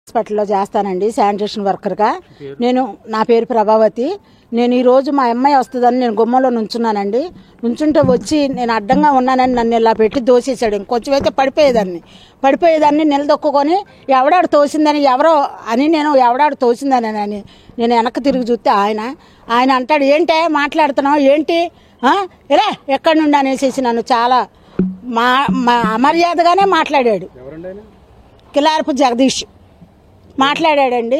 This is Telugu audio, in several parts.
హాస్పిటల్లో చేస్తానండి శానిటేషన్ వర్కర్గా. నా పేరు ప్రభావతి. నేను ఈరోజు మా అమ్మాయి వస్తుందని నేను గుమ్మంలో నుంచున్నానండి. నుంచుంటే వచ్చి నేను అడ్డంగా ఉన్నానని నన్ను ఇలా పెట్టి దోసేసాడు. ఇంకొంచెం అయితే పడిపోయేదాన్ని నిలదొక్కుని ఎవడాడు తోసిందని ఎవడాడు తోసిందని నేను వెనక్కి తిరిగి చూస్తే ఆయన అంటాడు, ఏంటే మాట్లాడుతున్నావు ఏంటి ఇలా ఎక్కడి నుండి అనేసి నన్ను చాలా అమర్యాదగానే మాట్లాడాడు. కిలారపు జగదీష్ మాట్లాడాడండి.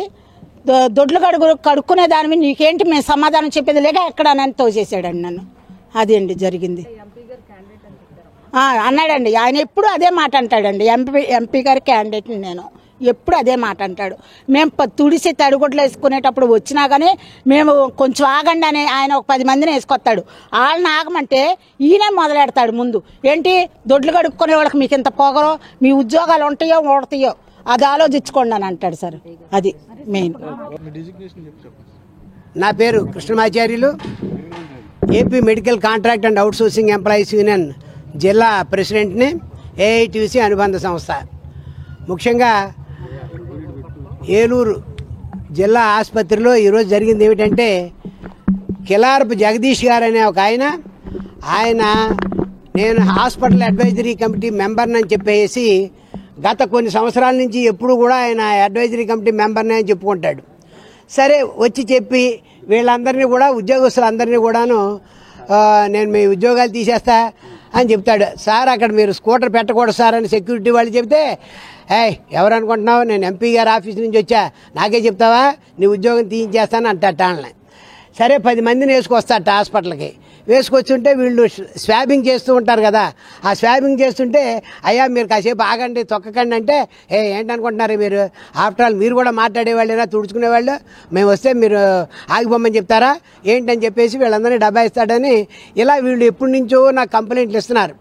దొడ్లు కడుక్కునే దాని మీద నీకేంటి మేము సమాధానం చెప్పేది లేక ఎక్కడనని తోసేసాడండి నన్ను. అది అండి జరిగింది అన్నాడండి. ఆయన ఎప్పుడు అదే మాట అంటాడండి. ఎంపీ గారి క్యాండిడేట్ని నేను ఎప్పుడు అదే మాట అంటాడు. మేము తుడిసి తడిగుడ్లు వేసుకునేటప్పుడు వచ్చినా కానీ మేము కొంచెం ఆగండి అని ఆయన ఒక 10 మందిని వేసుకొస్తాడు. వాళ్ళని ఆగమంటే ఈయనే మొదలెడతాడు ముందు. ఏంటి దొడ్లు కడుక్కునే వాళ్ళకి మీకు ఇంత పొగరో, మీ ఉద్యోగాలు ఉంటాయో ఓడతాయో అది ఆలోచించుకోండి అని అంటాడు సార్. అది మెయిన్. నా పేరు Krishnamacharyulu, AP medical contract and outsourcing employees union జిల్లా ప్రెసిడెంట్ని, ఏఐటీసీ అనుబంధ సంస్థ. ముఖ్యంగా ఏలూరు జిల్లా ఆసుపత్రిలో ఈరోజు జరిగింది ఏమిటంటే, కిలారపు జగదీష్ గారు అనే ఒక ఆయన నేను హాస్పిటల్ అడ్వైజరీ కమిటీ మెంబర్ని అని చెప్పేసి గత కొన్ని సంవత్సరాల నుంచి ఎప్పుడు కూడా ఆయన అడ్వైజరీ కమిటీ మెంబర్ని అని చెప్పుకుంటాడు. సరే వచ్చి చెప్పి వీళ్ళందరినీ కూడా ఉద్యోగస్తులందరినీ కూడాను నేను మీ ఉద్యోగాలు తీసేస్తా అని చెప్తాడు. సార్ అక్కడ మీరు స్కూటర్ పెట్టకూడదు సార్ అని సెక్యూరిటీ వాళ్ళు చెప్తే, ఎవరు అనుకుంటున్నావు, నేను ఎంపీ గారి ఆఫీస్ నుంచి వచ్చా, నాకే చెప్తావా, నీ ఉద్యోగం తీయించేస్తాను అంటాట. సరే 10 మందిని వేసుకొస్తాట హాస్పిటల్కి. వేసుకొచ్చుంటే వీళ్ళు స్వాబింగ్ చేస్తూ ఉంటారు కదా, ఆ స్వాబింగ్ చేస్తుంటే అయ్యా మీరు కాసేపు ఆగండి తొక్కకండి అంటే, ఏంటనుకుంటున్నారు మీరు, ఆఫ్టర్ ఆల్ మీరు కూడా మాట్లాడేవాళ్ళేనా, తుడుచుకునేవాళ్ళు, మేము వస్తే మీరు ఆగిపోమని చెప్తారా ఏంటని చెప్పేసి వీళ్ళందరినీ డబ్బా ఇస్తాడని ఇలా వీళ్ళు ఎప్పటి నుంచో నాకు కంప్లైంట్లు ఇస్తున్నారు.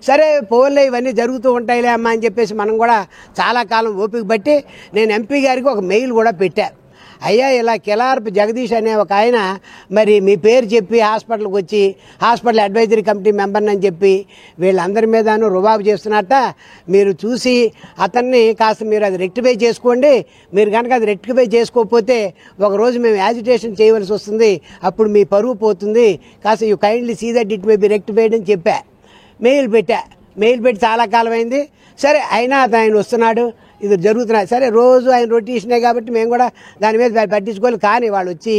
సరే పోలే ఇవన్నీ జరుగుతూ ఉంటాయిలే అమ్మా అని చెప్పేసి మనం కూడా చాలా కాలం ఓపిక బట్టి నేను ఎంపీ గారికి ఒక మెయిల్ కూడా పెట్టా. అయ్యా ఇలా కిలారపు జగదీష్ అనే ఒక మరి మీ పేరు చెప్పి హాస్పిటల్కి వచ్చి హాస్పిటల్ అడ్వైజరీ కమిటీ మెంబర్ని అని చెప్పి వీళ్ళందరి మీదను రుబాబు చేస్తున్నట్ట. మీరు చూసి అతన్ని కాస్త మీరు అది రెక్టిఫై చేసుకోండి. మీరు కనుక అది రెక్టిఫై చేసుకోకపోతే ఒకరోజు మేము యాజిటేషన్ చేయవలసి వస్తుంది, అప్పుడు మీ పరువు పోతుంది. కాస్త you kindly see that it may be rectified అని చెప్పా. మెయిల్ పెట్టి చాలా కాలం అయింది. సరే అయినా ఆయన వస్తున్నాడు, ఇది జరుగుతున్నాయి. సరే రోజు ఆయన రొటేషనే కాబట్టి మేము కూడా దాని మీద పట్టించుకోవాలి. కానీ వాళ్ళు వచ్చి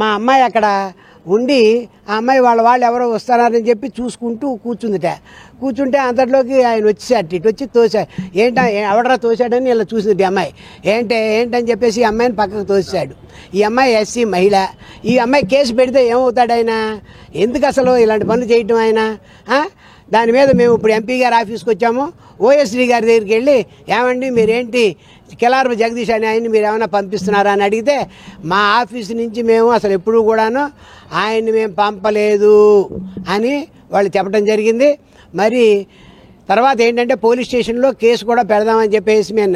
మా అమ్మాయి అక్కడ ఉండి ఆ అమ్మాయి వాళ్ళు ఎవరో వస్తున్నారని చెప్పి చూసుకుంటూ కూర్చుంటే అంతట్లోకి ఆయన వచ్చేసాడు. ఇటు వచ్చి తోసాడు. ఎవడరా తోసాడని ఇలా చూసింది అమ్మాయి. ఏంటని చెప్పేసి ఈ అమ్మాయిని పక్కకు తోసాడు. ఈ అమ్మాయి ఎస్సీ మహిళ. ఈ అమ్మాయి కేసు పెడితే ఏమవుతాడు ఆయన, ఎందుకు అసలు ఇలాంటి పనులు చేయటం ఆయన. దాని మీద మేము ఇప్పుడు ఎంపీ గారి ఆఫీస్కి వచ్చాము. ఓఎస్డీ గారి దగ్గరికి వెళ్ళి, ఏమండి మీరేంటి కిలారపు జగదీష్ అని ఆయన్ని మీరు ఏమైనా పంపిస్తున్నారా అని అడిగితే, మా ఆఫీస్ నుంచి మేము అసలు ఎప్పుడూ కూడాను ఆయన్ని మేము పంపలేదు అని వాళ్ళు చెప్పడం జరిగింది. మరి తర్వాత ఏంటంటే పోలీస్ స్టేషన్లో కేసు కూడా పెడదామని చెప్పేసి మేము